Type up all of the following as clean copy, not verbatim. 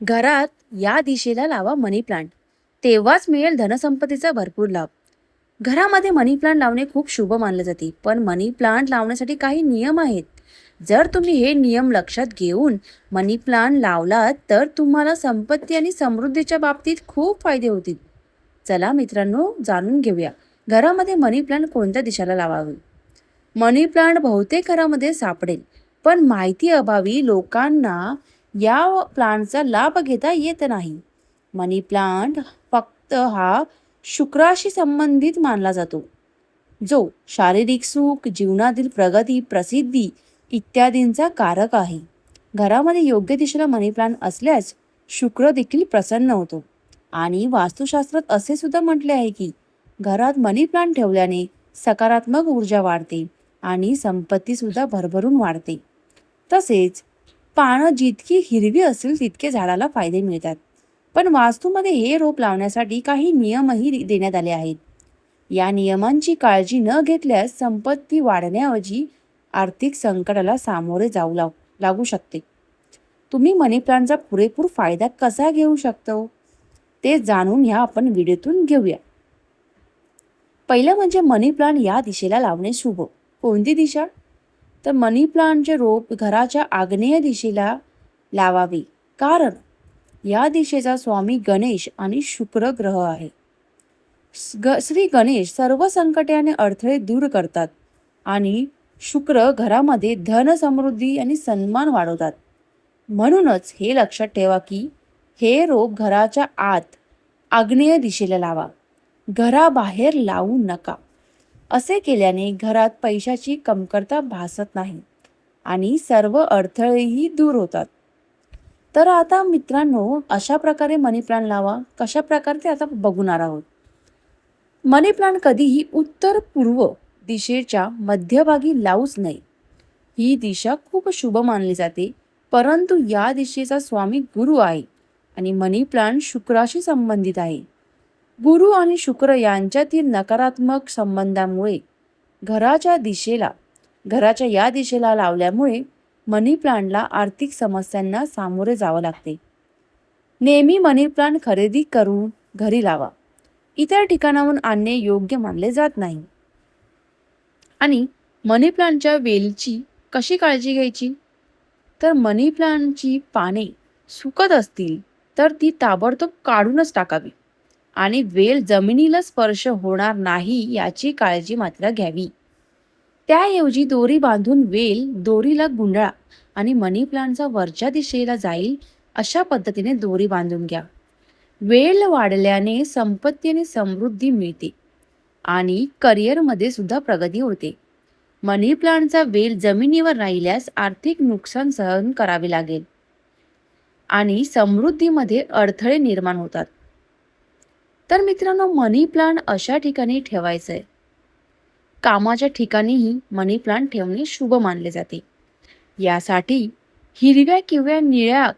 घरात या दिशेला लावा मनी प्लांट. तेव्हाच मिळेल धनसंपत्तीचा भरपूर लाभ. घरामध्ये मनी प्लांट लावणे खूप शुभ मानले जाते, पण मनी प्लांट लावण्यासाठी काही नियम आहेत. जर तुम्ही हे नियम लक्षात घेऊन मनी प्लांट लावलात तर तुम्हाला संपत्ती आणि समृद्धीच्या बाबतीत खूप फायदे होतील. चला मित्रांनो, जाणून घेऊया घरामध्ये मनी प्लांट कोणत्या दिशेला लावावे. मनी प्लांट बहुतेक घरामध्ये सापडेल, पण माहिती अभावी लोकांना या प्लांटचा लाभ घेता येत नाही. मनी प्लांट फक्त हा शुक्राशी संबंधित मानला जातो, जो शारीरिक सुख, जीवनातील प्रगती, प्रसिद्धी इत्यादींचा कारक आहे. घरामध्ये योग्य दिशेला मनी प्लांट असल्यास शुक्र देखील प्रसन्न होतो. आणि वास्तुशास्त्रात असे सुद्धा म्हटले आहे की घरात मनी प्लांट ठेवल्याने सकारात्मक ऊर्जा वाढते आणि संपत्ती सुद्धा भरभरून वाढते. तसेच पानं जितकी हिरवी असतील तितके झाडाला फायदे मिळतात. पण वास्तूमध्ये हे रोप लावण्यासाठी काही नियमही देण्यात आले आहेत. या नियमांची काळजी न घेतल्यास संपत्ती वाढण्याऐवजी आर्थिक संकटाला सामोरे लागू शकते. तुम्ही मनी प्लांटचा पुरेपूर फायदा कसा घेऊ शकतो ते जाणून ह्या आपण व्हिडिओतून घेऊया. पहिलं म्हणजे मनी प्लांट या दिशेला लावणे शुभ. कोणती दिशा? तर मनी प्लांटचे रोप घराच्या आग्नेय दिशेला लावावे, कारण या दिशेचा स्वामी गणेश आणि शुक्र ग्रह आहे. श्री गणेश सर्व संकटे आणि अडथळे दूर करतात आणि शुक्र घरामध्ये धन, समृद्धी आणि सन्मान वाढवतात. म्हणूनच हे लक्षात ठेवा की हे रोप घराच्या आत आग्नेय दिशेला लावा, घराबाहेर लावू नका. असे केल्याने घरात पैशाची कमतरता भासत नाही आणि सर्व अडथळेही दूर होतात. तर आता मित्रांनो, अशा प्रकारे मनी प्लांट लावा. कशा प्रकारे ते आता बघणार आहोत. मनी प्लांट कधीही उत्तर पूर्व दिशेच्या मध्यभागी लावूच नये. ही दिशा खूप शुभ मानली जाते, परंतु या दिशेचा स्वामी गुरु आहे आणि मनी प्लांट शुक्राशी संबंधित आहे. गुरु आणि शुक्र यांच्यातील नकारात्मक संबंधामुळे घराच्या या दिशेला लावल्यामुळे मनी प्लांटला आर्थिक समस्यांना सामोरे जावं लागते. नेहमी मनी प्लांट खरेदी करून घरी लावा. इतर ठिकाणाहून आणणे योग्य मानले जात नाही. आणि मनी प्लांटच्या वेलची कशी काळजी घ्यायची? तर मनी प्लांटची पाने सुकत असतील तर ती ताबडतोब काढूनच टाकावी आणि वेल जमिनीला स्पर्श होणार नाही याची काळजी मात्र घ्यावी. त्याऐवजी दोरी बांधून वेल दोरीला गुंडाळा आणि मनी प्लांटचा वरच्या दिशेला जाईल अशा पद्धतीने दोरी बांधून घ्या. वेल वाढल्याने संपत्ती आणि समृद्धी मिळते आणि करिअरमध्ये सुद्धा प्रगती होते. मनी प्लांटचा वेल जमिनीवर राहिल्यास आर्थिक नुकसान सहन करावे लागेल आणि समृद्धीमध्ये अडथळे निर्माण होतात. तर मित्रांनो, मनी प्लांट अशा ठिकाणी ठेवायचंय. कामाच्या ठिकाणीही मनी प्लांट ठेवणे शुभ मानले जाते. यासाठी हिरव्या किंवा निळ्या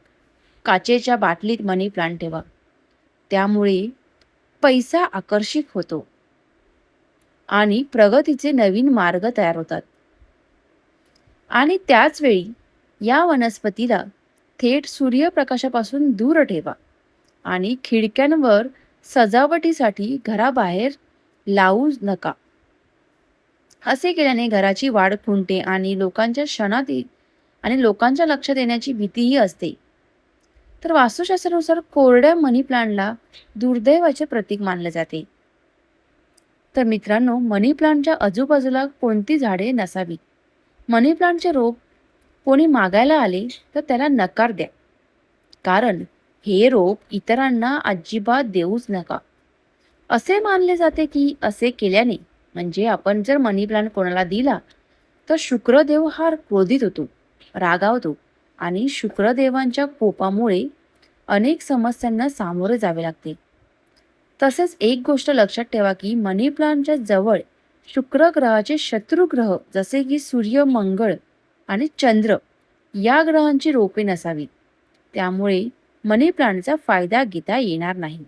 काचेच्या बाटलीत मनी प्लांट ठेवा. त्यामुळे पैसा आकर्षित होतो आणि प्रगतीचे नवीन मार्ग तयार होतात. आणि त्याच वेळी या वनस्पतीला थेट सूर्यप्रकाशापासून दूर ठेवा आणि खिडक्यांवर सजावटीसाठी घराबाहेर लावू नका. असे केल्याने घराची वाढ खुंटते आणि लोकांच्या लक्षात येण्याची भीतीही असते. तर वास्तुशास्त्रानुसार कोरड्या मनी प्लांटला दुर्दैवाचे प्रतीक मानले जाते. तर मित्रांनो, मनी प्लांटच्या आजूबाजूला कोणती झाडे नसावी. मनी प्लांटचे रोप कोणी मागायला आले तर त्याला नकार द्या, कारण हे रोप इतरांना अजिबात देऊच नका. असे मानले जाते की असे केल्याने, म्हणजे आपण जर मनी प्लांट कोणाला दिला तर शुक्रदेव हा क्रोधित होतो, रागावतो आणि शुक्रदेवांच्या कोपामुळे अनेक समस्यांना सामोरे जावे लागते. तसेच एक गोष्ट लक्षात ठेवा की मनी प्लांटच्या जवळ शुक्र ग्रहाचे शत्रू ग्रह जसे की सूर्य, मंगळ आणि चंद्र या ग्रहांची रोपे नसावीत. त्यामुळे मनी प्लांटचा फायदा घेता येणार नाही.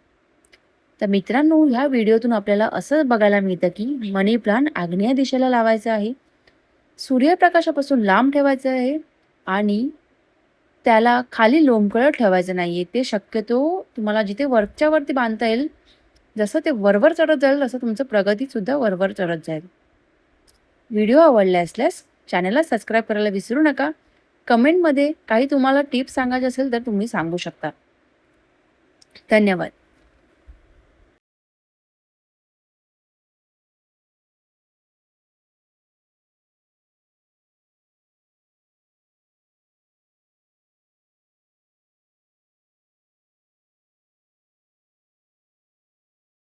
तर मित्रांनो, ह्या व्हिडिओतून आपल्याला असं बघायला मिळतं की मनी प्लांट आग्नेय दिशेला लावायचं आहे, सूर्यप्रकाशापासून लांब ठेवायचं आहे आणि त्याला खाली लोंबकळत ठेवायचं नाहीये. ते शक्यतो तुम्हाला जिथे वरच्या वरती बांधता येईल, जसं ते वरवर चढत जाईल, तसं तुमचं प्रगतीसुद्धा वरवर चढत जाईल. व्हिडिओ आवडले असल्यास चॅनलला सबस्क्राईब करायला विसरू नका. कमेंटमध्ये काही तुम्हाला टिप्स सांगायचे असेल तर तुम्ही सांगू शकता. धन्यवाद.